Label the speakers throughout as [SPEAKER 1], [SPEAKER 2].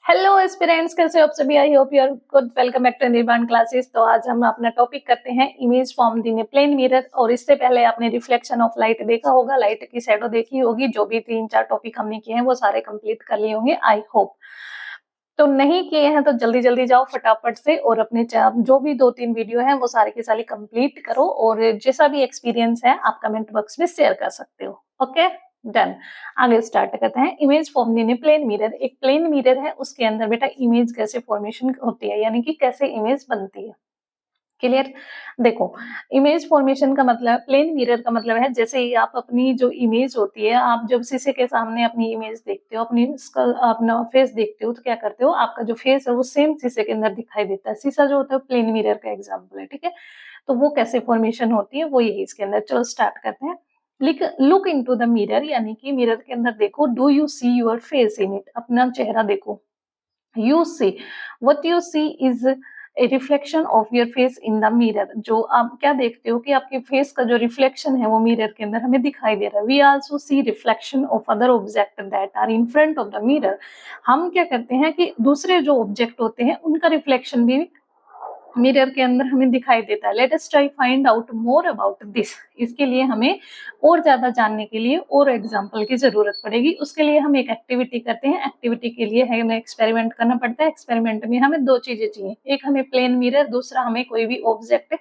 [SPEAKER 1] Hello aspirants, कैसे हो आप सभी? I hope you are good. Welcome back to Nirvana classes. तो आज हम अपना टॉपिक करते हैं image form in a plane mirror. और इससे पहले आपने रिफ्लेक्शन ऑफ लाइट देखा होगा, लाइट की शैडो देखी होगी। जो भी 3-4 टॉपिक हमने किए हैं वो सारे कंप्लीट कर लिए होंगे आई होप। तो नहीं किए हैं तो जल्दी जल्दी जाओ फटाफट से और अपने जो भी 2-3 वीडियो हैं वो सारे के सारे कंप्लीट करो। और जैसा भी एक्सपीरियंस है आप कमेंट बॉक्स में शेयर कर सकते हो। Okay, done. आगे स्टार्ट करते हैं। Image form in a plane mirror. एक प्लेन मिरर है, उसके अंदर बेटा इमेज कैसे फॉर्मेशन होती है, यानी कि कैसे इमेज बनती है। क्लियर? देखो, इमेज फॉर्मेशन का मतलब, प्लेन मिरर का मतलब है जैसे ही आप अपनी जो इमेज होती है, आप जब शीशे के सामने अपनी इमेज देखते हो, अपनी स्कल अपना फेस देखते हो, तो क्या करते हो, आपका जो फेस है वो सेम शीशे के अंदर दिखाई देता है। शीशा जो होता है प्लेन मिरर का एग्जाम्पल है, ठीक है। तो वो कैसे फॉर्मेशन होती है वो यही इसके अंदर। चलो स्टार्ट करते हैं। लुक इनटू द मिरर, यानी कि मिरर के अंदर देखो। Do you see your face in it? अपना चेहरा देखो। You see, what you see is a reflection of your face in the mirror। जो आप क्या देखते हो कि आपके फेस का जो रिफ्लेक्शन है वो मिरर के अंदर हमें दिखाई दे रहा है। We also see reflection of other object that are in front of the mirror। हम क्या करते हैं कि दूसरे जो ऑब्जेक्ट होते हैं उनका रिफ्लेक्शन भी मिरर के अंदर हमें दिखाई देता है। Let us try find out more about this. इसके लिए हमें और ज्यादा जानने के लिए और एग्जांपल की जरूरत पड़ेगी। उसके लिए हम एक एक्टिविटी करते हैं। एक्टिविटी के लिए हमें एक्सपेरिमेंट करना पड़ता है। एक्सपेरिमेंट में हमें दो चीजें चाहिए, एक हमें प्लेन मिरर, दूसरा हमें कोई भी ऑब्जेक्ट।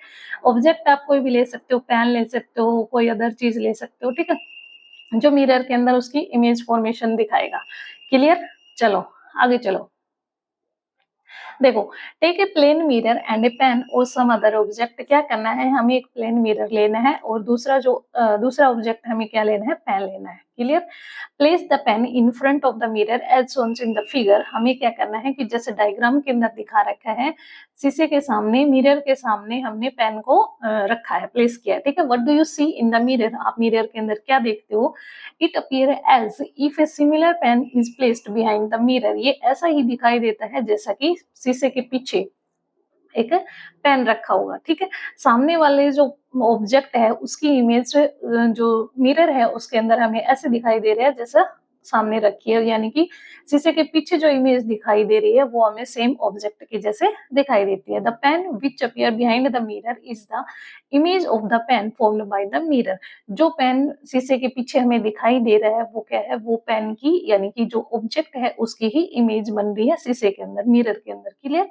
[SPEAKER 1] ऑब्जेक्ट आप कोई भी ले सकते हो, पेन ले सकते हो, कोई अदर चीज ले सकते हो, ठीक है, जो मिरर के अंदर उसकी इमेज फॉर्मेशन दिखाएगा। क्लियर? चलो आगे चलो। देखो, take a plane mirror and a pen और सम अदर ऑब्जेक्ट। क्या करना है, हमें एक प्लेन मिरर लेना है और दूसरा ऑब्जेक्ट हमें क्या लेना है, पेन लेना है। Clear? Place the pen in front of the mirror as shown in the figure. हमें क्या करना है कि जैसे डायग्राम के अंदर दिखा रखा है, शीशे के सामने, मिरर के सामने हमने पेन को रखा है, प्लेस किया है, ठीक है। What do you see in the mirror? आप मिरर के अंदर क्या देखते हो? It appear as if a similar pen is placed behind the mirror. ये ऐसा ही दिखाई देता है जैसा कि शीशे के पीछे एक पेन रखा होगा, ठीक है। सामने वाले जो ऑब्जेक्ट है उसकी इमेज जो मिरर है उसके अंदर हमें ऐसे दिखाई दे रहा है जैसा सामने रखी है, यानी कि शीशे के पीछे जो इमेज दिखाई दे रही है वो हमें सेम ऑब्जेक्ट के जैसे दिखाई देती है। The pen which appear behind the mirror is the image of the pen formed by the mirror. जो पेन शीशे के पीछे हमें दिखाई दे रहा है वो क्या है, वो पेन की, यानी कि जो ऑब्जेक्ट है उसकी ही इमेज बन रही है शीशे के अंदर, मिरर के अंदर। Clear?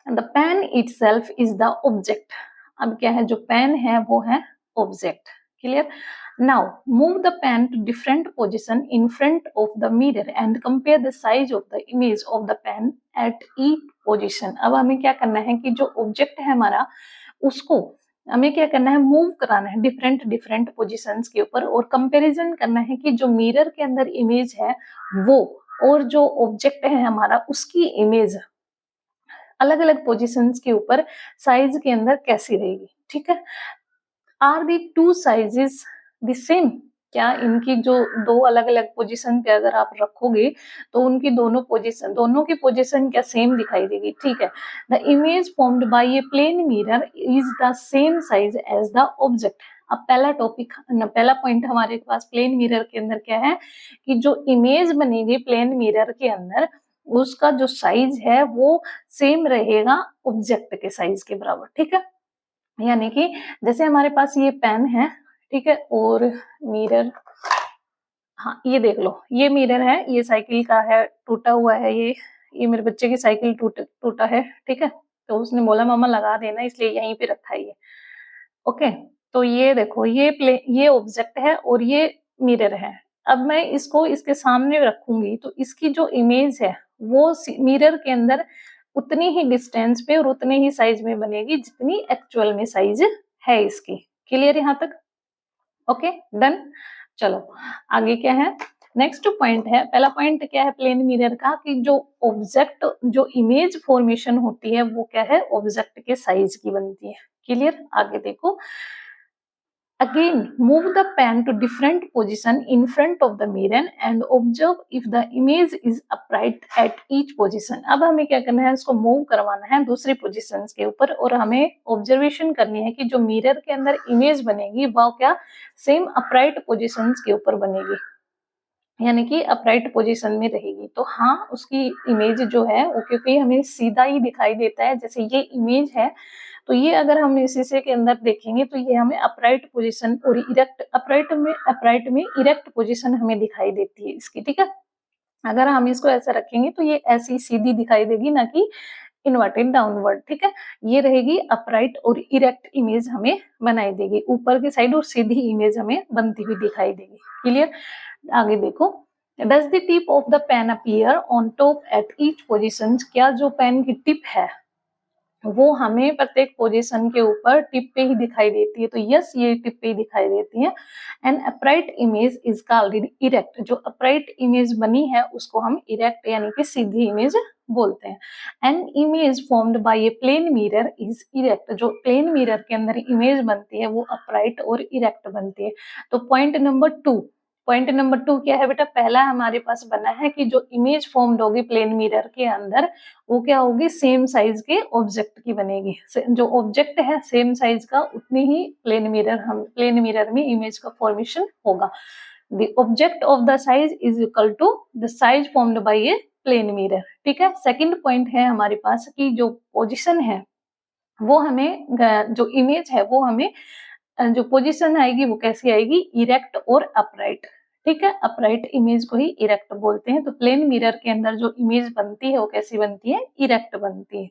[SPEAKER 1] The pen itself is the object. अब क्या है, जो पेन है वो है object. Clear? Now move the pen to different position in front of the mirror and compare the size of the image of the pen at each position. अब हमें क्या करना है कि जो ऑब्जेक्ट है हमारा, उसको हमें क्या करना है, मूव कराना है डिफरेंट डिफरेंट पोजिशंस के ऊपर, और कंपैरिजन करना है कि जो मिरर के अंदर इमेज है वो और जो ऑब्जेक्ट है हमारा उसकी इमेज अलग अलग पोजीशंस के ऊपर साइज के अंदर कैसी रहेगी, ठीक है। Are the two sizes the same? क्या इनकी जो दो अलग अलग पोजीशन पे अगर आप रखोगे तो उनकी दोनों की पोजीशन क्या सेम दिखाई देगी, ठीक है। The image formed by a plane mirror is the same size as the object. अब पहला पॉइंट हमारे पास प्लेन मिरर के अंदर क्या है कि जो इमेज बनेगी प्लेन मिरर के अंदर उसका जो साइज है वो सेम रहेगा ऑब्जेक्ट के साइज के बराबर, ठीक है। यानी कि जैसे हमारे पास ये पेन है, ठीक है, और मिरर, हाँ ये देख लो, ये मिरर है, ये साइकिल का है, टूटा हुआ है ये मेरे बच्चे की साइकिल टूटा है, ठीक है। तो उसने बोला मम्मा लगा देना, इसलिए यहीं पे रखा है ये। ओके, तो ये देखो, ये ऑब्जेक्ट है और ये मिरर है। अब मैं इसको इसके सामने रखूंगी तो इसकी जो इमेज है वो मिरर के अंदर उतनी ही डिस्टेंस पे और उतने ही साइज में बनेगी जितनी एक्चुअल में साइज है इसकी। क्लियर यहाँ तक? Okay, done. चलो आगे क्या है, नेक्स्ट पॉइंट है। पहला पॉइंट क्या है प्लेन मिरर का कि जो ऑब्जेक्ट, जो इमेज फॉर्मेशन होती है वो क्या है, ऑब्जेक्ट के साइज की बनती है। क्लियर? आगे देखो, again move the pen to different position in front of the mirror and observe if the image is upright at each position। अब हमें क्या करना है, इसको मूव करवाना है दूसरी पोजीशंस के ऊपर और हमें ऑब्जर्वेशन करनी है कि जो मिरर के अंदर इमेज बनेगी वो क्या सेम अपराइट पोजीशंस के ऊपर बनेगी। यानी कि अपराइट पोजीशन में रहेगी। तो हाँ, उसकी इमेज जो है वो क्योंकि हमें सीधा ही दिखाई देता है, जैसे ये इमेज है तो ये अगर हम शीशे के अंदर देखेंगे तो ये हमें अपराइट पोजीशन और इरेक्ट अपराइट में इरेक्ट पोजीशन हमें दिखाई देती है इसकी, ठीक है। अगर हम इसको ऐसा रखेंगे तो ये ऐसी सीधी दिखाई देगी, ना कि इन्वर्टेड डाउनवर्ड, ठीक है। ये रहेगी अपराइट और इरेक्ट इमेज हमें बनाई देगी, ऊपर की साइड और सीधी इमेज हमें बनती हुई दिखाई देगी। क्लियर। आगे देखो, does the tip of the pen appear on top at each position. क्या जो पेन की टिप है वो हमें प्रत्येक पोजीशन के ऊपर टिप पे ही दिखाई देती है, तो यस ये टिप पे ही दिखाई देती है। And upright image is called erect. जो अपराइट इमेज बनी है उसको हम इरेक्ट यानी कि सीधी इमेज बोलते हैं। An image formed by a plane mirror is erect. जो प्लेन मिरर के अंदर इमेज बनती है वो अपराइट और इरेक्ट बनती है। तो पॉइंट नंबर टू क्या है बेटा, पहला हमारे पास बना है कि जो इमेज फॉर्म्ड होगी प्लेन मिरर के अंदर वो क्या होगी, सेम साइज के ऑब्जेक्ट की बनेगी। जो ऑब्जेक्ट है सेम साइज का उतनी ही प्लेन मिरर में इमेज का फॉर्मेशन होगा। The object of the size is equal to the size formed by a plane mirror, ठीक है। सेकंड पॉइंट है हमारे पास कि जो पोजीशन है वो हमें जो इमेज है वो हमें जो पोजीशन आएगी वो कैसी आएगी, इरेक्ट और अपराइट, ठीक है। अपराइट इमेज को ही इरेक्ट बोलते हैं। तो प्लेन मिरर के अंदर जो इमेज बनती है वो कैसी बनती है, इरेक्ट बनती है।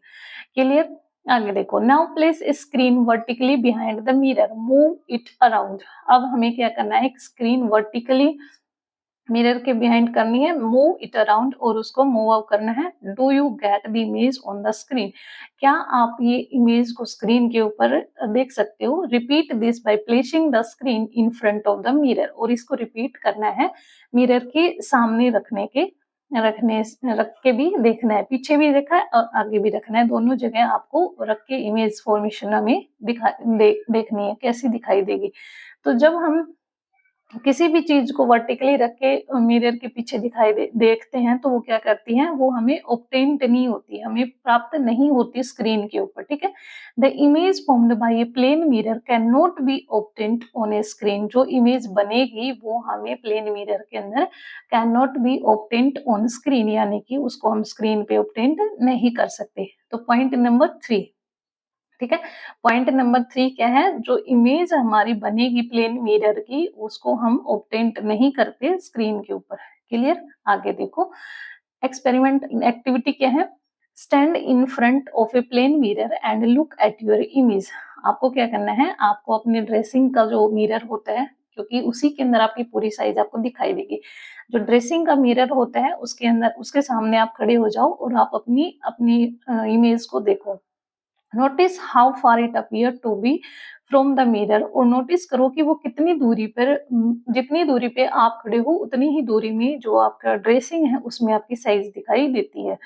[SPEAKER 1] क्लियर। आगे देखो, now place screen vertically behind the mirror, move it around. अब हमें क्या करना है, स्क्रीन वर्टिकली मिरर के बिहाइंड करनी है, मूव इट अराउंड और उसको मूव आउट करना है। Do you get the image on the screen. क्या आप ये इमेज को स्क्रीन के ऊपर देख सकते हो। Repeat this by placing the screen in front of the mirror. और इसको रिपीट करना है मिरर के सामने रख के भी देखना है, पीछे भी देखा है और आगे भी रखना है, दोनों जगह आपको रख के इमेज फॉर्मेशन हमें देखनी है कैसी दिखाई देगी। तो जब हम किसी भी चीज को वर्टिकली रख के मिरर के पीछे देखते हैं तो वो क्या करती है, वो हमें ऑब्टेन्ड नहीं होती, हमें प्राप्त नहीं होती स्क्रीन के ऊपर, ठीक है। The image formed by a plane mirror can not be obtained on a screen. जो इमेज बनेगी वो हमें प्लेन मिरर के अंदर can not be obtained on screen, यानी कि उसको हम स्क्रीन पे ऑब्टेन्ड नहीं कर सकते। तो पॉइंट नंबर 3, ठीक है। पॉइंट नंबर 3 क्या है, जो इमेज हमारी बनेगी प्लेन मिरर की उसको हम ऑब्टेंट नहीं करते स्क्रीन के ऊपर। क्लियर। आगे देखो, एक्सपेरिमेंट एक्टिविटी क्या है, stand in front of a plane mirror and look at your image. आपको क्या करना है, आपको अपने ड्रेसिंग का जो मिरर होता है, क्योंकि उसी के अंदर आपकी पूरी साइज आपको दिखाई देगी, जो ड्रेसिंग का मिरर होता है उसके अंदर उसके सामने आप खड़े हो जाओ और आप अपनी अपनी इमेज को देखो। Notice how far it appear to be from the mirror. और नोटिस करो कि वो कितनी दूरी पर, जितनी दूरी पे आप खड़े हो उतनी ही दूरी में जो आपका ड्रेसिंग है उसमें आपकी साइज दिखाई देती है।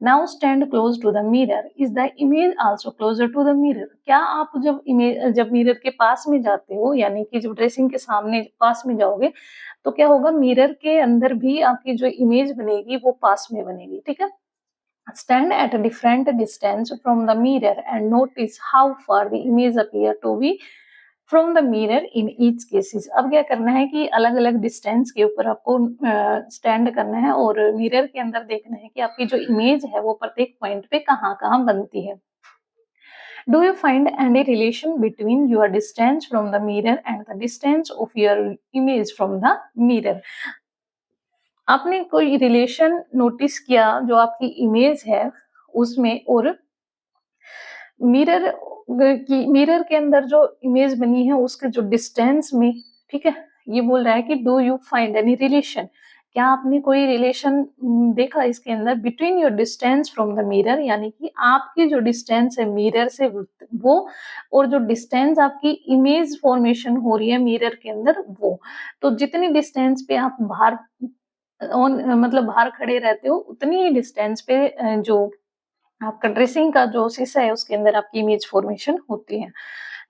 [SPEAKER 1] Now stand close to the mirror, is the image also closer to the mirror. क्या आप जब मिरर के पास में जाते हो, यानी कि जब ड्रेसिंग के सामने पास में जाओगे तो क्या होगा, मिरर के अंदर भी आपकी जो इमेज बनेगी वो पास में बनेगी, ठीक है। Stand at a different distance from the mirror and notice how far the image appear to be from the mirror in each cases। अब क्या करना है कि अलग अलग डिस्टेंस के ऊपर आपको स्टैंड करना है और मिरर के अंदर देखना है कि आपकी जो इमेज है वो प्रत्येक पॉइंट पे कहाँ कहाँ बनती है। Do you find any relation between your distance from the mirror and the distance of your image from the mirror? आपने कोई रिलेशन नोटिस किया जो आपकी इमेज है उसमें और मिरर के अंदर जो इमेज बनी है उसके जो डिस्टेंस में, ठीक है। ये बोल रहा है कि do you find any relation, क्या आपने कोई रिलेशन देखा इसके अंदर between your distance from the mirror, यानी कि आपकी जो डिस्टेंस है मिरर से वो और जो डिस्टेंस आपकी इमेज फॉर्मेशन हो रही है मिरर के अंदर वो। तो जितनी डिस्टेंस पे आप बाहर मतलब बाहर खड़े रहते हो उतनी ही डिस्टेंस पे जो आपका ड्रेसिंग का जो शीशा है उसके अंदर आपकी इमेज फॉर्मेशन होती है।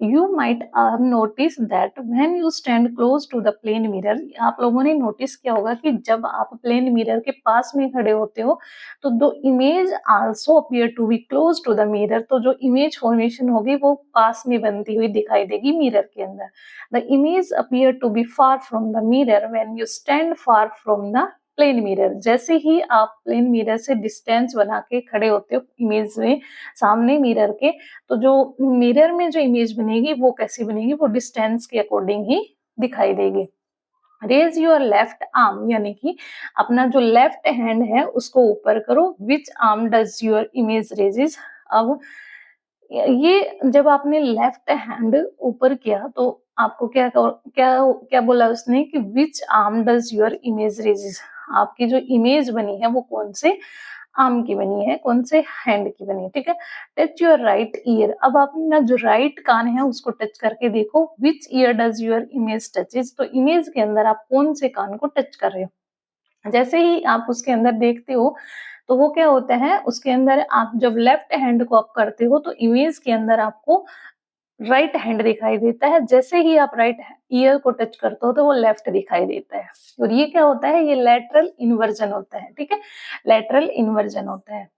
[SPEAKER 1] You might notice that when you stand close to the plane mirror, आप लोगों ने नोटिस किया होगा कि जब आप प्लेन मिरर के पास में खड़े होते हो तो the image also appear to be close to the mirror, तो जो इमेज फॉर्मेशन होगी वो पास में बनती हुई दिखाई देगी मिरर के अंदर। The image appear to be far from the mirror when you stand far from the plane mirror, जैसे ही आप प्लेन मिरर से डिस्टेंस बना के खड़े होते हो इमेज में सामने मिरर के, तो जो मिरर में जो इमेज बनेगी वो कैसी बनेगी, वो डिस्टेंस के अकॉर्डिंग ही दिखाई देगी। रेज योर लेफ्ट आर्म, यानी कि अपना जो लेफ्ट हैंड है उसको ऊपर करो। Which arm does your image raises, अब ये जब आपने लेफ्ट हैंड ऊपर किया तो आपको क्या क्या क्या बोला उसने कि which arm does your image raises, आपकी जो इमेज बनी है वो कौन से आर्म की बनी है, कौन से हैंड की बनी है, ठीक है। टच योर राइट ईयर, अब आप अपना जो राइट कान है उसको टच करके देखो। Which year does your image touches, तो इमेज के अंदर आप कौन से कान को टच कर रहे हो। जैसे ही आप उसके अंदर देखते हो तो वो क्या होता है, उसके अंदर आप जब लेफ्ट हैंड को आप करते हो तो इमेज के अंदर आपको राइट हैंड दिखाई देता है, जैसे ही आप राइट ईयर को टच करते हो तो वो लेफ्ट दिखाई देता है। और ये क्या होता है, ये लेटरल इन्वर्जन होता है, ठीक है, लेटरल इन्वर्जन होता है।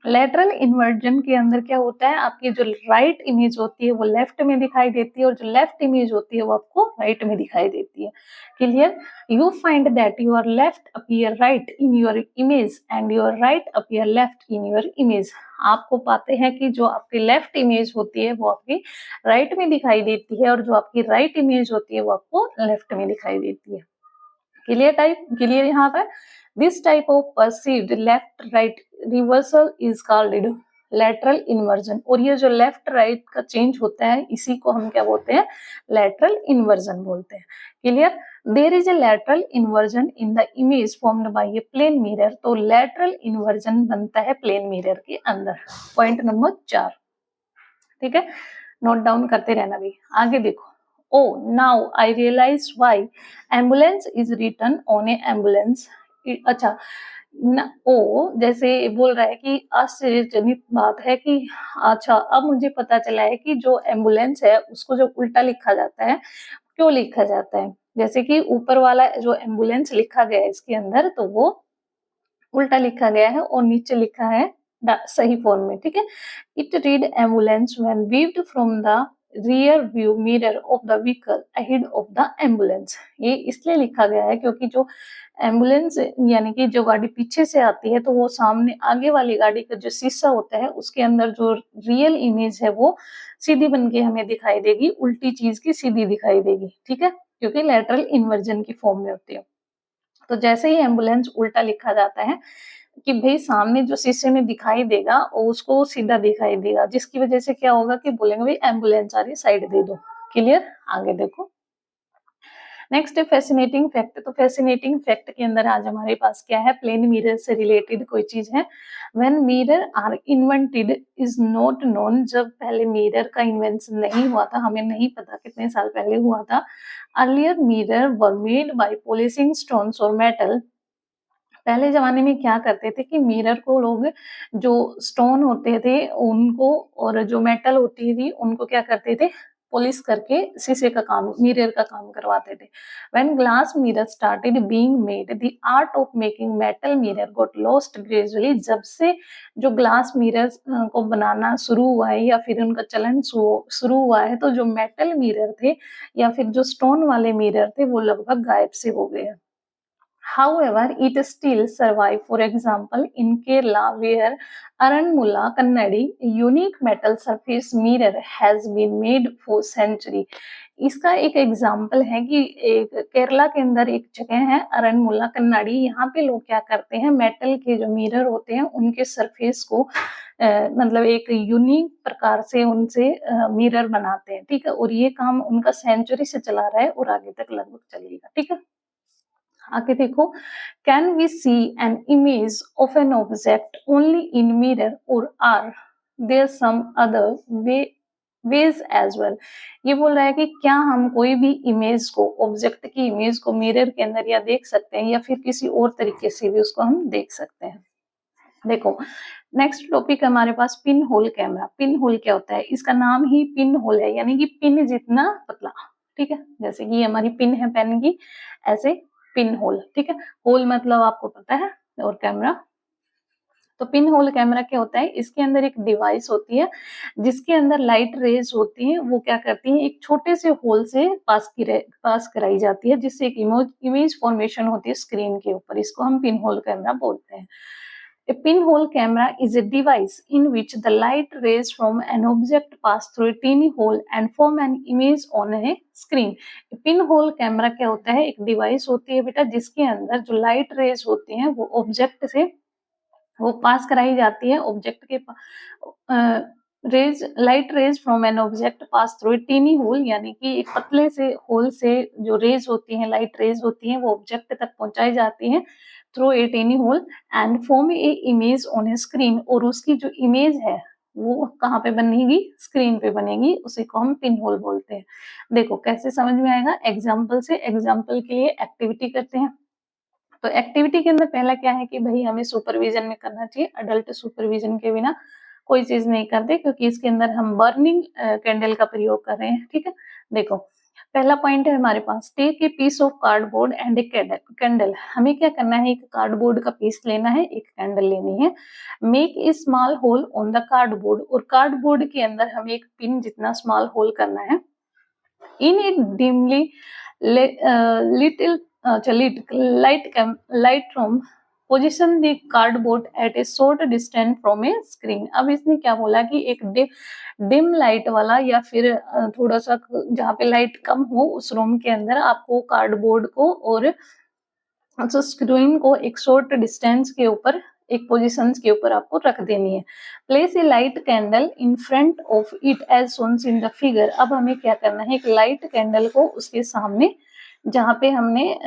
[SPEAKER 1] लेटरल इन्वर्जन के अंदर क्या होता है, आपकी जो राइट इमेज होती है वो लेफ्ट में दिखाई देती है और जो लेफ्ट इमेज होती है वो आपको राइट में दिखाई देती है। Clear. You find that your left appear right in your image and your right appear left in your image, आपको पाते हैं कि जो आपकी लेफ्ट इमेज होती है वो आपकी राइट में दिखाई देती है और जो आपकी राइट इमेज होती है वो आपको लेफ्ट में दिखाई देती है। क्लियर यहाँ पर। This type of perceived left right reversal is called lateral inversion, और ये जो लेफ्ट राइट का चेंज होता है इसी को हम क्या बोलते हैं, लेटरल इन्वर्जन बोलते हैं। Clear. There is a lateral inversion in the image formed by a plane mirror, तो लेटरल इन्वर्जन बनता है प्लेन मिरर के अंदर। पॉइंट नंबर 4, ठीक है, नोट डाउन करते रहना भी। आगे देखो। Oh now I realise why ambulance is written on a ambulance, अच्छा न, ओ जैसे बोल रहा है कि आश्चर्यजनित बात है कि अच्छा अब मुझे पता चला है कि जो एम्बुलेंस है उसको जब उल्टा लिखा जाता है, क्यों लिखा जाता है। जैसे कि ऊपर वाला जो एम्बुलेंस लिखा गया है इसके अंदर तो वो उल्टा लिखा गया है और नीचे लिखा है सही फॉर्म में, ठीक है। It read ambulance when viewed from the rear view mirror of the vehicle ahead of the ambulance, ये इसलिए लिखा गया है क्योंकि जो एम्बुलेंस यानी कि जो गाड़ी पीछे से आती है तो वो सामने आगे वाली गाड़ी का जो शीशा होता है उसके अंदर जो रियल इमेज है वो सीधी बन के हमें दिखाई देगी, उल्टी चीज की सीधी दिखाई देगी, ठीक है, क्योंकि लेटरल इन्वर्जन की फॉर्म में होती है। तो जैसे ही एम्बुलेंस उल्टा लिखा जाता है कि भाई सामने जो शीशे में दिखाई देगा और उसको सीधा दिखाई देगा, जिसकी वजह से क्या होगा कि बोलेंगे भाई एम्बुलेंस आ रही, साइड दे दो। क्लियर। आगे देखो। नेक्स्ट है फैसिनेटिंग फैक्ट, तो फैसिनेटिंग फैक्ट के अंदर आज हमारे पास क्या है, प्लेन मिरर से रिलेटेड कोई चीज है। When mirror are invented is not known, जब पहले मिरर का इन्वेंशन नहीं हुआ था, हमें नहीं पता कितने साल पहले हुआ था। Earlier mirror were made by polishing stones और मेटल, पहले जमाने में क्या करते थे कि मिरर को लोग जो स्टोन होते थे उनको और जो मेटल होती थी उनको क्या करते थे, पॉलिश करके शीशे का काम, मिरर का काम करवाते थे। When glass mirror started being made the art of making metal mirror got lost gradually, जब से जो ग्लास मिरर को बनाना शुरू हुआ है या फिर उनका चलन शुरू हुआ है तो जो मेटल मिरर थे या फिर जो स्टोन वाले मिरर थे वो लगभग गायब से हो गए। However, it still survives. For example, in Kerala, where Aranmula Kannadi unique metal surface mirror has been made for century. इसका एक एग्जाम्पल है कि एक केरला के अंदर एक जगह है अरनमुला कन्नाडी, यहाँ पे लोग क्या करते हैं, मेटल के जो मिरर होते हैं उनके सरफेस को मतलब एक यूनिक प्रकार से उनसे मिरर बनाते हैं, ठीक है, और ये काम उनका सेंचुरी से चला रहा है और आगे तक लगभग चलेगा, ठीक है। आगे देखो। Can we see an image of an object only in mirror और are there some other ways as well, ये बोल रहा है कि क्या हम कोई भी इमेज को, ऑब्जेक्ट की इमेज को मिरर के अंदर या देख सकते हैं या फिर किसी और तरीके से भी उसको हम देख सकते हैं। देखो नेक्स्ट टॉपिक हमारे पास pin hole camera. Pin hole क्या होता है? इसका नाम ही पिन होल है, यानी कि पिन जितना पतला। ठीक है, जैसे कि हमारी पिन है पेन की, ऐसे पिन होल। ठीक है, होल मतलब आपको पता है, और कैमरा। तो पिन होल कैमरा क्या होता है? इसके अंदर एक डिवाइस होती है जिसके अंदर लाइट रेज होती हैं। वो क्या करती हैं, एक छोटे से होल से पास कराई जाती है, जिससे एक इमेज फॉर्मेशन होती है स्क्रीन के ऊपर। इसको हम पिन होल कैमरा बोलते हैं। A pinhole camera is a device in which the light rays from an object pass through a tiny hole and form an image on a screen. Pinhole camera क्या होता है? एक device होती है बेटा, जिसके अंदर जो लाइट रेज होती हैं वो ऑब्जेक्ट से वो पास कराई जाती है। ऑब्जेक्ट के rays, light rays from an object pass through a tiny hole, यानी कि एक पतले से होल से जो रेज होती हैं, लाइट रेज होती हैं, वो ऑब्जेक्ट तक पहुंचाई जाती हैं through a tiny hole and form a image on a screen. और उसकी जो इमेज है वो कहाँ पे बनेगी? स्क्रीन पे बनेगी। उसी को हम पिन होल बोलते हैं। देखो कैसे समझ में आएगा? एग्जाम्पल से। एग्जाम्पल के लिए एक्टिविटी करते हैं। तो एक्टिविटी के अंदर पहला क्या है कि भाई हमें सुपरविजन में करना चाहिए। अडल्ट सुपरविजन के बिना कोई चीज नहीं करते, क्योंकि इसके अंदर हम बर्निंग कैंडल का प्रयोग कर रहे हैं। ठीक है, देखो पहला पॉइंट है हमारे पास, take a piece of cardboard and a candle. हमें क्या करना है? एक कार्डबोर्ड का पीस लेना है, एक कैंडल लेनी है। Make a small hole on the cardboard, और कार्डबोर्ड के अंदर हमें एक पिन जितना स्मॉल होल करना है। In a dimly little light room, position the cardboard at a short distance from a screen। अब इसने क्या बोला कि एक डिम लाइट वाला, या फिर थोड़ा सा जहाँ पे लाइट कम हो उस रूम के अंदर आपको कार्डबोर्ड को और स्क्रीन को एक शॉर्ट डिस्टेंस के ऊपर, एक पोजीशन के ऊपर आपको रख देनी है। Place a light candle in front of it as shown in the figure. अब हमें क्या करना है? एक लाइट कैंडल को उसके सामने, जहाँ पे हमने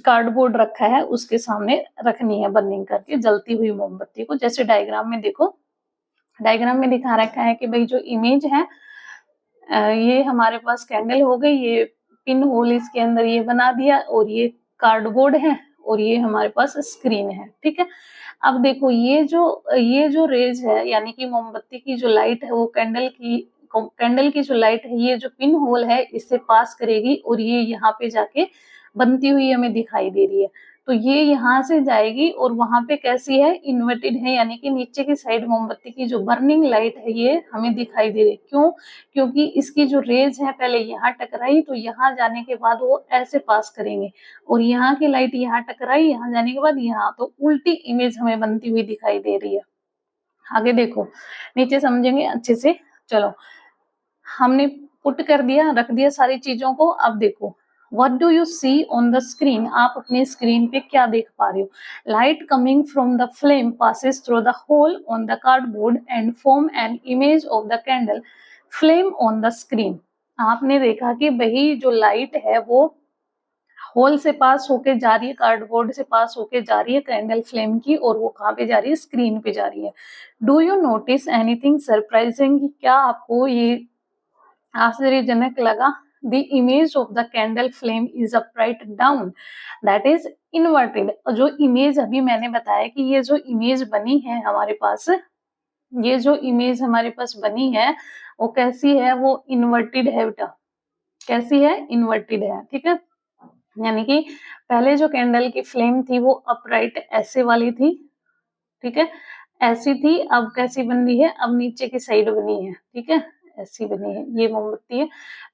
[SPEAKER 1] कार्डबोर्ड रखा है उसके सामने रखनी है, बर्निंग करके जलती हुई मोमबत्ती को। जैसे डायग्राम में देखो, डायग्राम में दिखा रखा है कि भाई जो इमेज है ये हमारे पास कैंडल हो गई, ये पिन होल इसके अंदर ये बना दिया, और ये कार्डबोर्ड है, और ये हमारे पास स्क्रीन है। ठीक है, अब देखो ये जो रेज है, यानी कि मोमबत्ती की जो लाइट है वो कैंडल की जो लाइट है, ये जो पिन होल है इससे पास करेगी, और ये यहाँ पे जाके बनती हुई हमें दिखाई दे रही है। तो ये यहाँ से जाएगी, और वहां पे कैसी है? इन्वर्टेड है, यानी कि नीचे की साइड मोमबत्ती की जो बर्निंग लाइट है ये हमें दिखाई दे रही है। क्यों? क्योंकि इसकी जो रेज है पहले यहाँ टकराई, तो यहाँ जाने के बाद वो ऐसे पास करेंगे, और यहाँ की लाइट यहाँ टकराई, यहाँ जाने के बाद यहाँ, तो उल्टी इमेज हमें बनती हुई दिखाई दे रही है। आगे देखो, नीचे समझेंगे अच्छे से। चलो, हमने पुट कर दिया, रख दिया सारी चीजों को। अब देखो, what do you see on the screen? आप अपने स्क्रीन पे क्या देख पा रहे हो? Light coming from the flame passes through the hole on the cardboard and form an image of the candle flame on the screen। आपने देखा कि वही जो लाइट है वो होल से पास होके जा रही है, कार्डबोर्ड से पास होके जा रही है कैंडल फ्लेम की, और वो कहाँ पे जा रही है? स्क्रीन पे जा रही है। Do you notice anything surprising? क्या आपको ये आश्चर्यजनक लगा? The image of the candle flame is upright down, that is inverted। जो इमेज अभी मैंने बताया कि ये जो इमेज बनी है हमारे पास, ये जो इमेज हमारे पास बनी है वो कैसी है? वो इन्वर्टेड है बेटा। कैसी है? इन्वर्टेड है। ठीक है, यानी कि पहले जो कैंडल की फ्लेम थी वो अपराइट ऐसे वाली थी। ठीक है, ऐसी थी। अब कैसी बन रही है? अब नीचे की साइड बनी है। ठीक है, ऐसी बनी है। ये मोमबत्ती है,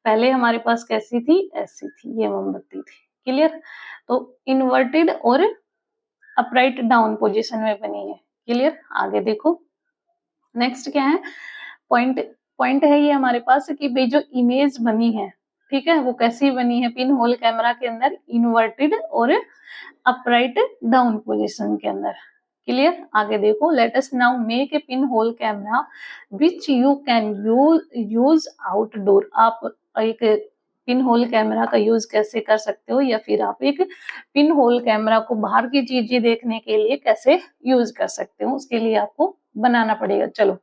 [SPEAKER 1] पहले हमारे पास कैसी थी? ऐसी थी, ये मोमबत्ती थी। क्लियर? तो इन्वर्टेड और अपराइट डाउन पोजीशन में बनी है। क्लियर? आगे देखो, नेक्स्ट क्या है? पॉइंट है ये हमारे पास कि भाई जो इमेज बनी है, ठीक है, वो कैसी बनी है? पिन होल कैमरा के अंदर इन्वर्टेड और अपराइट डाउन पोजीशन के अंदर। क्लियर? आगे देखो, let us now make a pin hole camera which you can use outdoor. आप एक पिन होल कैमरा का यूज कैसे कर सकते हो, या फिर आप एक पिन होल कैमरा को बाहर की चीजें देखने के लिए कैसे यूज कर सकते हो, उसके लिए आपको बनाना पड़ेगा। चलो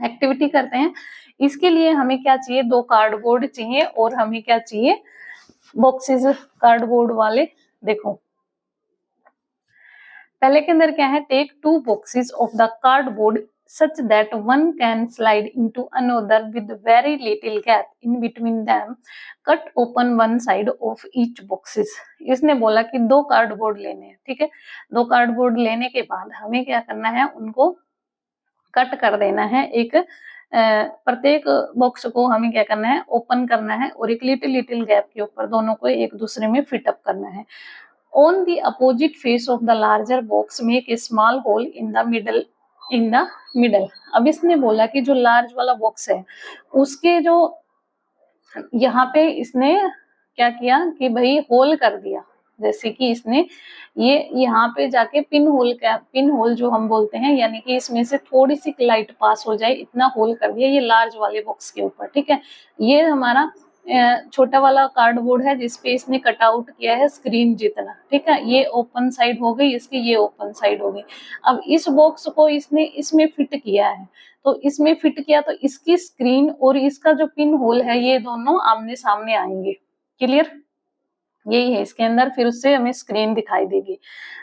[SPEAKER 1] एक्टिविटी करते हैं। इसके लिए हमें क्या चाहिए? 2 कार्डबोर्ड चाहिए, और हमें क्या चाहिए? बॉक्सेस कार्डबोर्ड वाले। देखो पहले के अंदर क्या है, take 2 boxes of the cardboard such that one can slide into another with very little gap in between them, cut open one side of each boxes। इसने बोला कि 2 कार्डबोर्ड लेने हैं, ठीक है। 2 कार्डबोर्ड लेने के बाद हमें क्या करना है, उनको कट कर देना है। एक प्रत्येक बॉक्स को हमें क्या करना है, ओपन करना है और एक लिटिल गैप के ऊपर दोनों को एक दूसरे में फिट अप करना है। On the opposite face of the larger box make a small hole in the middle। अब इसने बोला कि जो लार्ज वाला बॉक्स है उसके जो यहाँ पे इसने क्या किया कि भाई होल कर दिया, जैसे कि इसने ये यहाँ पे जाके पिन होल जो हम बोलते हैं, यानी कि इसमें से थोड़ी सी लाइट पास हो जाए इतना होल कर दिया ये लार्ज वाले बॉक्स के ऊपर, ठीक है। ये हमारा छोटा वाला कार्डबोर्ड है जिसपे इसने कट आउट किया है स्क्रीन जितना, ठीक है। ये ओपन साइड हो गई इसकी, ये ओपन साइड हो गई। अब इस बॉक्स को इसने इसमें फिट किया है, तो इसमें फिट किया तो इसकी स्क्रीन और इसका जो पिन होल है ये दोनों आमने सामने आएंगे। क्लियर, यही है इसके अंदर, फिर उससे हमें स्क्रीन दिखाई देगी।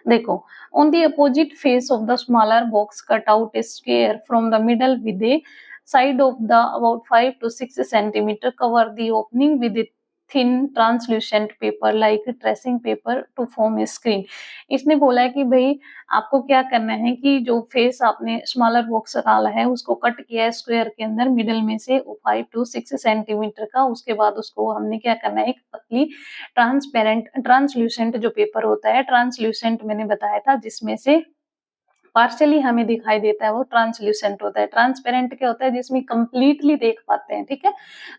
[SPEAKER 1] देखो, on the opposite face of the smaller box cut out A square from the middle with A side of the about 5 to 6 centimeter, cover the opening with a thin translucent paper like tracing paper to form a screen। इसने बोला है कि भाई आपको क्या करना है कि जो फेस आपने स्मॉलर बॉक्स डाला है उसको कट किया है स्क्वायर के अंदर मिडल में से 5 to 6 सेंटीमीटर का, उसके बाद उसको हमने क्या करना है, एक पतली ट्रांसल्यूसेंट जो पेपर होता है, ट्रांसल्यूसेंट मैंने बताया था जिसमें से पार्शियली हमें दिखाई देता है वो ट्रांसल्यूसेंट होता है। ट्रांसपेरेंट क्या होता है, जिसमें कंप्लीटली देख पाते हैं, ठीक है।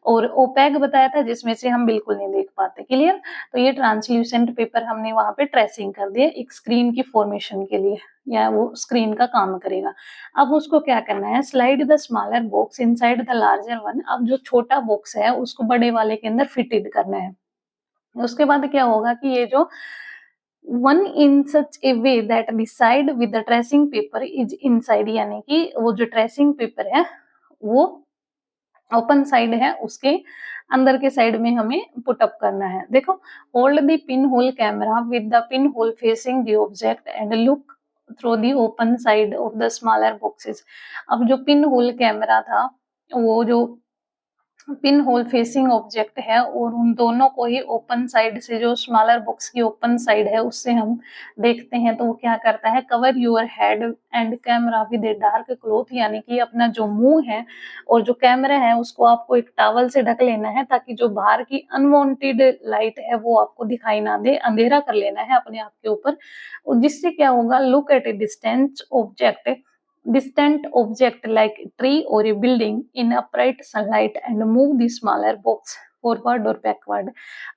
[SPEAKER 1] और ओपेक बताया था जिसमें से हम बिल्कुल नहीं देख पाते। क्लियर, तो ये ट्रांसल्यूसेंट पेपर हमने वहां पे ट्रेसिंग कर दिया एक स्क्रीन की फॉर्मेशन के लिए, या वो स्क्रीन का काम करेगा। अब उसको क्या करना है, slide the smaller box inside the larger one. अब जो छोटा बॉक्स है उसको बड़े वाले के अंदर फिटेड करना है। उसके बाद क्या होगा कि ये जो one in such A way that the side with the tracing paper is inside, यानी कि वो जो ट्रेसिंग पेपर है वो ओपन साइड है, उसके अंदर के साइड में हमें पुट अप करना है। देखो, hold the pin hole camera with the pin hole facing the object and look through the open side of the smaller boxes. अब जो पिन होल कैमरा था वो जो पिन होल फेसिंग ऑब्जेक्ट है और उन दोनों को ही ओपन साइड से, जो स्मॉलर बॉक्स की ओपन साइड है उससे हम देखते हैं, तो वो क्या करता है, cover your head and camera with a dark cloth, यानी कि अपना जो मुंह है और जो कैमरा है उसको आपको एक टॉवल से ढक लेना है ताकि जो बाहर की अनवांटेड लाइट है वो आपको दिखाई ना दे, अंधेरा कर लेना है अपने आप के ऊपर। जिससे क्या होगा, look at A distant object like a tree or a building in upright sunlight and move the smaller box forward or backward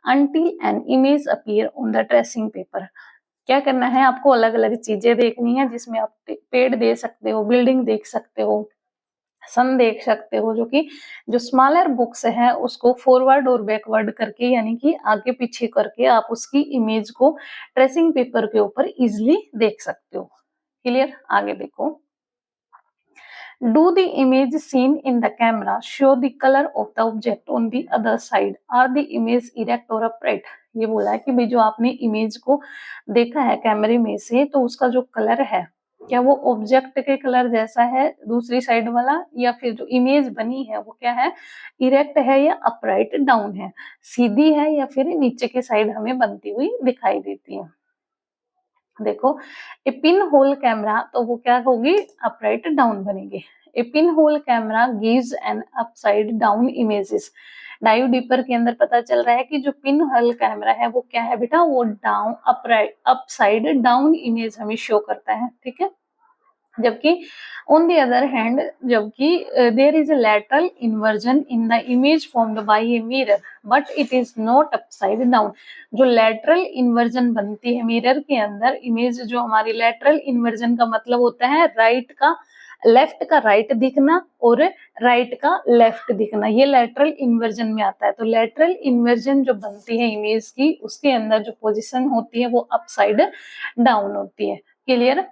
[SPEAKER 1] until an image appear on the tracing paper। क्या करना है, आपको अलग अलग चीजें देखनी है जिसमें आप पेड़ देख सकते हो, बिल्डिंग देख सकते हो, सन देख सकते हो, जो कि जो स्मॉलर बुक्स है उसको फॉरवर्ड और बैकवर्ड करके, यानी कि आगे पीछे करके आप उसकी इमेज को ट्रेसिंग पेपर के ऊपर इजिली देख सकते हो। क्लियर, आगे देखो। Do the image seen in the camera show the color of the object on the other side? Are the image erect or upright? ये बोला है कि भाई जो आपने इमेज को देखा है कैमरे में से, तो उसका जो कलर है क्या वो ऑब्जेक्ट के कलर जैसा है दूसरी साइड वाला, या फिर जो इमेज बनी है वो क्या है, इरेक्ट है या अपराइट डाउन है, सीधी है या फिर नीचे के साइड हमें बनती हुई दिखाई देती है। देखो, ए पिन होल कैमरा, तो वो क्या होगी, अपराइट डाउन बनेगी। A pin hole camera gives an upside down images. Dive deeper के अंदर पता चल रहा है कि जो पिन होल कैमरा है वो क्या है बेटा, वो down upright upside down image हमें शो करता है, ठीक है। जबकि ऑन द अदर हैंड, जबकि there is a lateral inversion in the image formed by a mirror but it is not upside down. जो लैटरल इन्वर्जन बनती है मिरर के अंदर इमेज, जो हमारी लैटरल इन्वर्जन का मतलब होता है राइट का लेफ्ट का राइट दिखना और राइट का लेफ्ट दिखना, ये लैटरल इन्वर्जन में आता है। तो लैटरल इन्वर्जन जो बनती है इमेज की, उसके अंदर जो पोजीशन होती है वो अपसाइड डाउन होती है। Clear.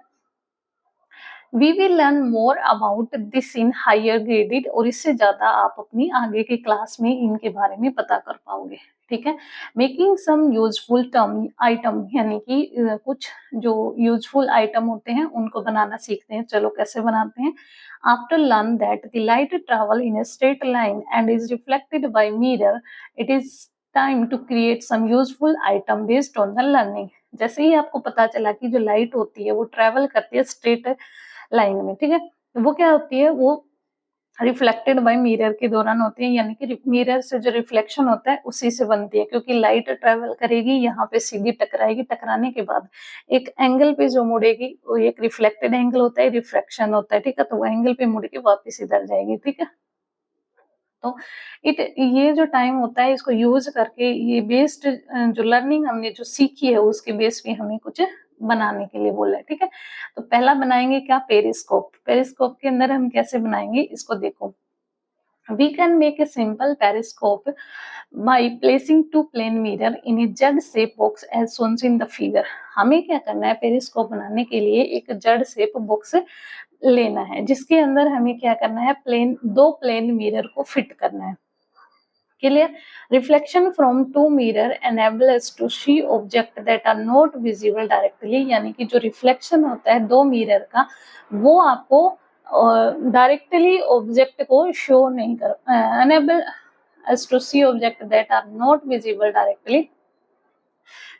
[SPEAKER 1] We will learn more about this in higher graded, और इससे ज्यादा आप अपनी आगे के क्लास में इनके बारे में पता कर पाओगे। ठीक है, making some useful term item, यानी कि कुछ जो यूजफुल आइटम होते हैं उनको बनाना सीखते हैं। चलो कैसे बनाते हैं। After learn that the light travel in a straight line and is reflected by mirror, it is time to create some useful item based on the learning. जैसे ही आपको पता चला कि जो लाइट होती है वो ट्रेवल करती है स्ट्रेट लाइन में, ठीक है, तो वो क्या होती है, वो रिफ्लेक्टेड बाय मिरर के दौरान होती है, यानी कि मिरर से जो रिफ्लेक्शन होता है उसी से बनती है, क्योंकि लाइट ट्रेवल करेगी यहाँ पे सीधी टकराएगी, टकराने के बाद एक एंगल पे जो मुड़ेगी वो एक रिफ्लेक्टेड एंगल होता है, रिफ्रैक्शन होता है, ठीक है, तो वो एंगल पे मुड़ के वापस इधर जाएगी। ठीक है, तो ये जो टाइम होता है इसको यूज करके ये बेस्ड जो लर्निंग हमने जो सीखी है उसके बेस पे हमें कुछ बनाने के लिए बोला है। ठीक है, तो पहला बनाएंगे क्या, पेरिस्कोप। पेरिस्कोप के अंदर हम कैसे बनाएंगे इसको देखो। We can make a simple periscope by placing two plane mirror in a Z shape box as shown in the figure। हमें क्या करना है, पेरिस्कोप बनाने के लिए एक Z shape box लेना है, जिसके अंदर हमें क्या करना है, दो प्लेन मिरर को फिट करना है। Clear. Reflection from two mirror enable us to see object that are not visible directly, यानी कि जो रिफ्लेक्शन होता है दो मिरर का वो आपको डायरेक्टली ऑब्जेक्ट को शो नहीं कर, enable us to see object that are not visible directly.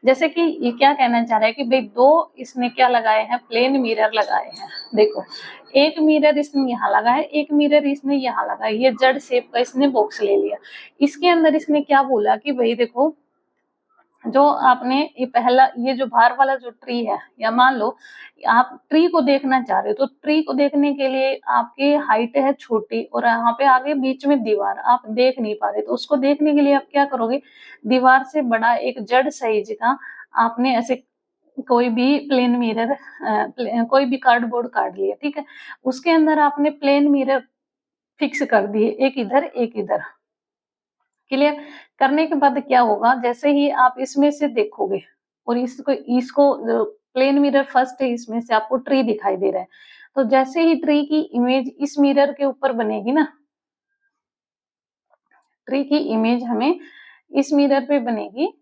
[SPEAKER 1] जैसे कि ये क्या कहना चाह रहा है कि भाई दो इसने क्या लगाए हैं, प्लेन मिरर लगाए हैं। देखो एक मिरर इसने यहाँ लगा है, एक मिरर इसने यहाँ लगा है, ये जेड शेप का इसने बॉक्स ले लिया। इसके अंदर इसने क्या बोला कि भाई देखो जो आपने ये पहला ये जो बाहर वाला जो ट्री है, या मान लो आप ट्री को देखना चाह रहे हो, तो ट्री को देखने के लिए आपकी हाइट है छोटी और यहाँ पे आगे बीच में दीवार, आप देख नहीं पा रहे, तो उसको देखने के लिए आप क्या करोगे, दीवार से बड़ा एक जेड साइज का आपने ऐसे कोई भी प्लेन मिरर कोई भी कार्डबोर्ड काट लिया, ठीक है, उसके अंदर आपने प्लेन मिरर फिक्स कर दिए, एक इधर एक इधर। क्लियर करने के बाद क्या होगा, जैसे ही आप इसमें से देखोगे और इसको इसको प्लेन मिरर फर्स्ट है, इसमें से आपको ट्री दिखाई दे रहा है, तो जैसे ही ट्री की इमेज इस मिरर के ऊपर बनेगी ना, ट्री की इमेज हमें इस मिरर पे बनेगी,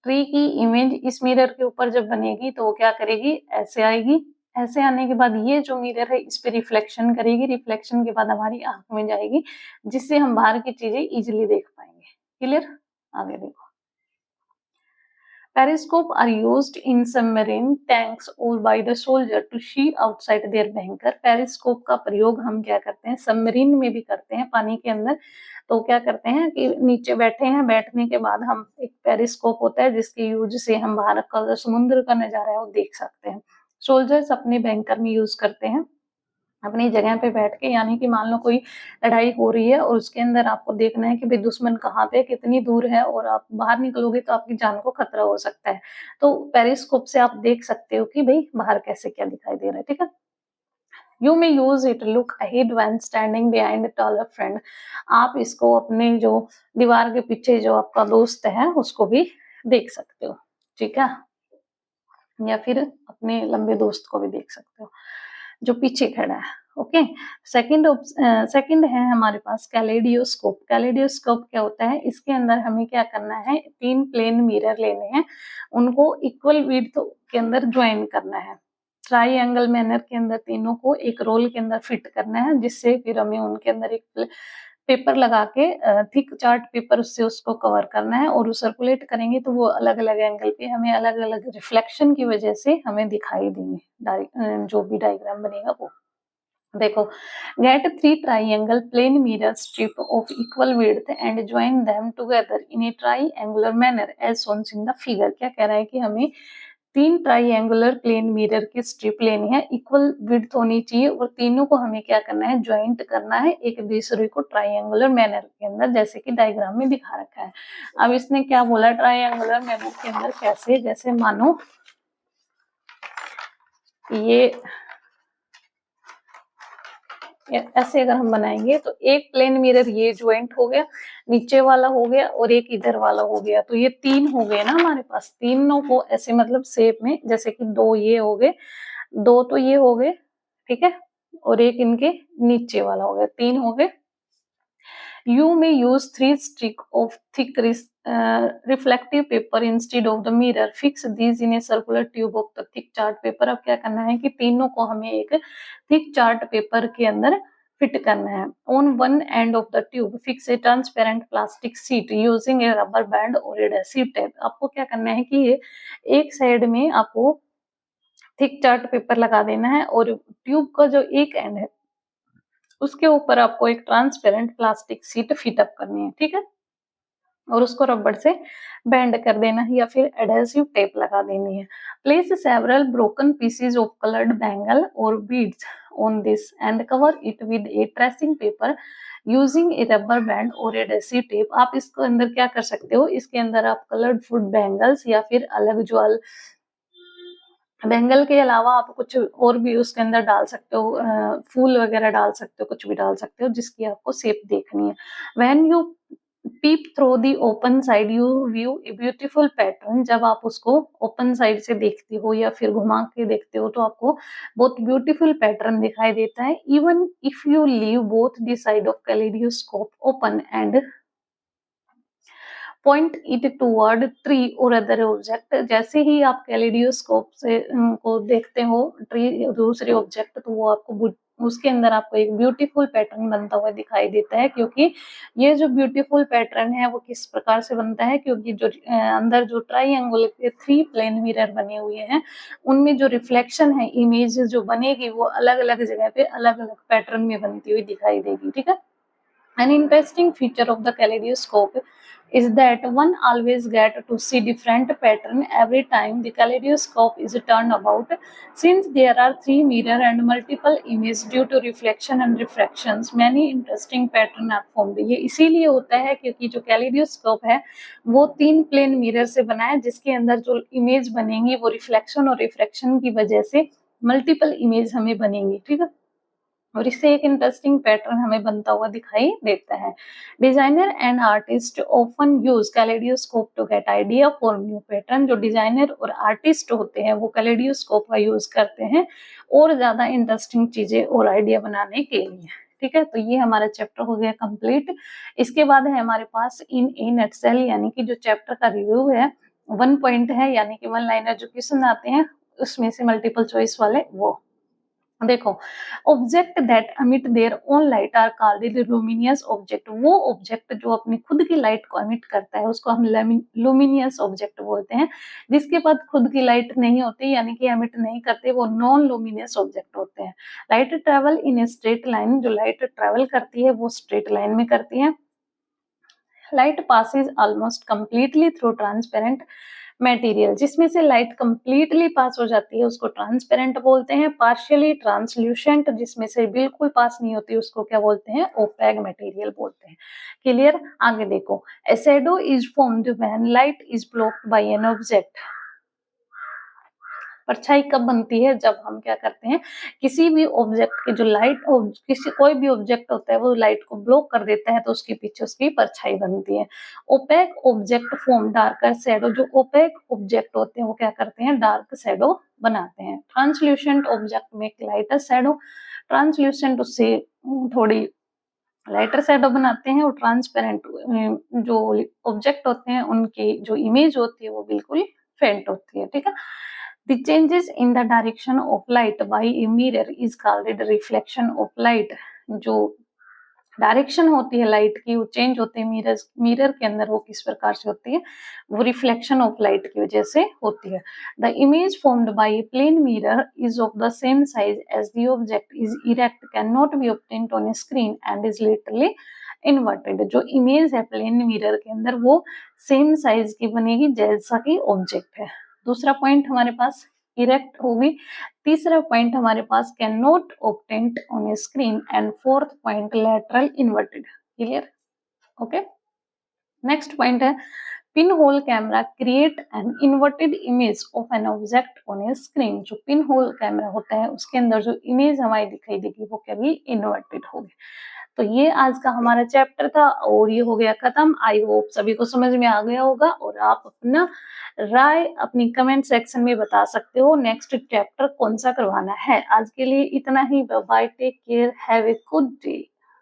[SPEAKER 1] ट्री की इमेज इस मिरर के ऊपर जब बनेगी तो वो क्या करेगी, ऐसे आएगी, ऐसे आने के बाद ये जो मिरर है इस पे रिफ्लेक्शन करेगी, रिफ्लेक्शन के बाद हमारी आंख में जाएगी, जिससे हम बाहर की चीजें इजीली देख पाएंगे। क्लियर, आगे देखो। Periscope are used in submarine tanks or by the soldier to see outside their bunker। Periscope का प्रयोग हम क्या करते हैं, सबमरीन में भी करते हैं, पानी के अंदर। तो क्या करते हैं कि नीचे बैठे हैं, बैठने के बाद हम एक पेरिस्कोप होता है जिसके यूज से हम बाहर का जो समुद्र का नजारा है वो देख सकते हैं। सोल्जर्स अपने बैंकर में यूज करते हैं अपनी जगह पे बैठ के, यानी कि मान लो कोई लड़ाई हो रही है और उसके अंदर आपको देखना है कि भाई दुश्मन कहाँ पे कितनी दूर है, और आप बाहर निकलोगे तो आपकी जान को खतरा हो सकता है, तो पेरिस्कोप से आप देख सकते हो कि भाई बाहर कैसे क्या दिखाई दे रहा है। ठीक है, you may use it look ahead when standing behind taller friend. आप इसको अपने जो दीवार के पीछे जो आपका दोस्त है उसको भी देख सकते हो, ठीक है, या फिर अपने लंबे दोस्त को भी देख सकते हो जो पीछे खड़ा है। ओके, सेकंड है हमारे पास कैलेडियोस्कोप। कैलेडियोस्कोप क्या होता है, इसके अंदर हमें क्या करना है, तीन प्लेन मिरर लेने हैं, उनको इक्वल विड्थ के अंदर ज्वाइन करना है, ट्राइएंगल मैनर के अंदर तीनों को एक रोल के अंदर फिट करना है, जिससे फिर हमें उनके अंदर एक पेपर लगा के थिक चार्ट पेपर उससे उसको कवर करना है, और सर्कुलेट करेंगे तो वो अलग अलग एंगल पे हमें अलग अलग रिफ्लेक्शन की वजह से हमें दिखाई देंगे, जो भी डायग्राम बनेगा वो। देखो, get three triangle plane mirror strip of equal width and join them together in a triangular manner as shown in the figure। क्या कह रहा है कि हमें तीन ट्राइएंगुलर प्लेन मिरर की स्ट्रिप लेनी है, इक्वल विड्थ होनी चाहिए, और तीनों को हमें क्या करना है, ज्वाइंट करना है एक दूसरे को ट्राइएंगुलर मैनर के अंदर, जैसे कि डायग्राम में दिखा रखा है। अब इसने क्या बोला, ट्राइएंगुलर मैनर के अंदर कैसे, जैसे मानो ये ऐसे अगर हम बनाएंगे तो एक प्लेन मिरर ये ज्वाइंट हो गया, नीचे वाला हो गया और एक इधर वाला हो गया, तो ये 3 हो गए ना हमारे पास। तीनों को ऐसे मतलब शेप में, जैसे कि 2 ये हो गए, 2 तो ये हो गए, ठीक है, और एक इनके नीचे वाला हो गया, 3 हो गए। You may use 3 strips of thick reflective paper instead of the mirror. Fix these in a circular tube of the thick chart paper. अब क्या करना है कि तीनों को हमें एक thick chart paper के अंदर फिट करना है। On one end of the tube, fix a transparent plastic sheet using a rubber band or adhesive tape. आपको क्या करना है कि ये एक साइड में आपको थिक चार्ट पेपर लगा देना है और ट्यूब का जो एक एंड है उसके ऊपर आपको एक transparent plastic sheet fit up करनी है, ठीक है, और उसको रबड़ से बैंड कर देना है या फिर एडहेसिव टेप लगा देनी है। Place several broken pieces of coloured bangle और beads on this and cover it with a tracing paper using a rubber band और एडहेसिव टेप। आप इसको अंदर क्या कर सकते हो, इसके अंदर आप कलर्ड फूड बैंगल्स या फिर अलग जो बैंगल के अलावा आप कुछ और भी उसके अंदर डाल सकते हो, फूल वगैरह डाल सकते हो, कुछ भी डाल सकते हो जिसकी आपको शेप देखनी है। When you pep through the open side you view a beautiful pattern. जब आप उसको ओपन साइड से देखते हो या फिर घुमा के देखते हो तो आपको बहुत ब्यूटीफुल पैटर्न दिखाई देता है। Even if you leave both the side of kaleidoscope open and point it toward tree और अदर ऑब्जेक्ट। जैसे ही आप कैलेडोस्कोप से को देखते हो ट्री दूसरे ऑब्जेक्ट, तो वो आपको उसके अंदर आपको एक ब्यूटीफुल पैटर्न बनता हुआ दिखाई देता है। क्योंकि ये जो ब्यूटीफुल पैटर्न है वो किस प्रकार से बनता है, क्योंकि जो अंदर जो ट्राइंगल के 3 प्लेन मिरर बने हुए हैं उनमें जो रिफ्लेक्शन है, इमेज जो बनेगी वो अलग अलग जगह पे अलग अलग पैटर्न में बनती हुई दिखाई देगी, ठीक है। An interesting feature of the kaleidoscope is that one always get to see different pattern every time the kaleidoscope is turned about. Since there are 3 mirror and multiple images due to reflection and refractions, many interesting pattern are formed. ये इसीलिए होता है क्योंकि जो kaleidoscope है वो 3 plane mirror से बना है, जिसके अंदर जो इमेज बनेंगी वो रिफ्लेक्शन और रिफ्रैक्शन की वजह से मल्टीपल इमेज हमें बनेंगी, ठीक है, और इससे एक इंटरेस्टिंग पैटर्न हमें बनता हुआ दिखाई देता है। Designer and artist often use kaleidoscope to get idea for new pattern. जो डिजाइनर और आर्टिस्ट होते हैं वो कैलेडोस्कोप का यूज करते हैं और ज्यादा इंटरेस्टिंग चीजें और आइडिया बनाने के लिए, ठीक है। तो ये हमारा चैप्टर हो गया कंप्लीट। इसके बाद है हमारे पास इन ए नटसेल, यानी कि जो चैप्टर का रिव्यू है, 1 पॉइंट है, यानी कि 1 लाइनर जो क्वेश्चन आते हैं उसमें से मल्टीपल चॉइस वाले। वो देखो, object that emit their own light are called luminous object. वो ऑब्जेक्ट जो अपनी खुद की लाइट को एमिट करता है उसको हम लुमिनियस ऑब्जेक्ट बोलते हैं। जिसके पास खुद की लाइट नहीं होती, यानी कि एमिट नहीं करते, वो नॉन लुमिनियस ऑब्जेक्ट होते हैं। Light travel in a straight line, जो लाइट ट्रेवल करती है वो स्ट्रेट लाइन में करती है। Light passes almost completely through transparent material, जिसमें से लाइट कंप्लीटली पास हो जाती है उसको ट्रांसपेरेंट बोलते हैं। पार्शियली ट्रांसल्यूसेंट, जिसमें से बिल्कुल पास नहीं होती उसको क्या बोलते हैं, ओपेक मटेरियल बोलते हैं। क्लियर। आगे देखो, ए shadow is formed when light is blocked by an object. परछाई कब बनती है, जब हम क्या करते हैं, किसी भी ऑब्जेक्ट की जो लाइट, किसी कोई भी ऑब्जेक्ट होता है वो लाइट को ब्लॉक कर देता है तो उसके पीछे उसकी परछाई बनती है। Opaque object form darker shadow. जो ओपेक ऑब्जेक्ट होते हैं वो क्या करते हैं, डार्क शैडो बनाते हैं। Translucent object make lighter shadow. Translucent उससे थोड़ी लाइटर शैडो बनाते हैं, और ट्रांसपेरेंट जो ऑब्जेक्ट होते हैं उनकी जो इमेज होती है वो बिल्कुल फेंट होती है, ठीक है। The changes in the direction of light by a mirror is called the reflection of light। जो डायरेक्शन होती है लाइट की वो चेंज होते हैं मिरर के अंदर, वो किस प्रकार से होती है, वो रिफ्लेक्शन ऑफ लाइट की वजह से होती है। The image formed by a plane mirror is of the same size as the object is erect, can not be obtained on a screen and is literally inverted. जो image है plane mirror के अंदर वो same size की बनेगी जैसा कि object है। दूसरा पॉइंट हमारे पास इरेक्ट होगी। तीसरा पॉइंट हमारे पास can not obtained on a screen, and fourth point lateral inverted. Clear, okay. Next point है pin hole camera create an inverted image of an object on a screen. जो pin hole camera होता है उसके अंदर जो image हमारी दिखाई देगी वो क्या भी इन्वर्टेड होगी। तो ये आज का हमारा चैप्टर था और ये हो गया खत्म। आई होप सभी को समझ में आ गया होगा और आप अपना राय अपनी कमेंट सेक्शन में बता सकते हो नेक्स्ट चैप्टर कौन सा करवाना है। आज के लिए इतना ही। Bye bye, take care, have a good day.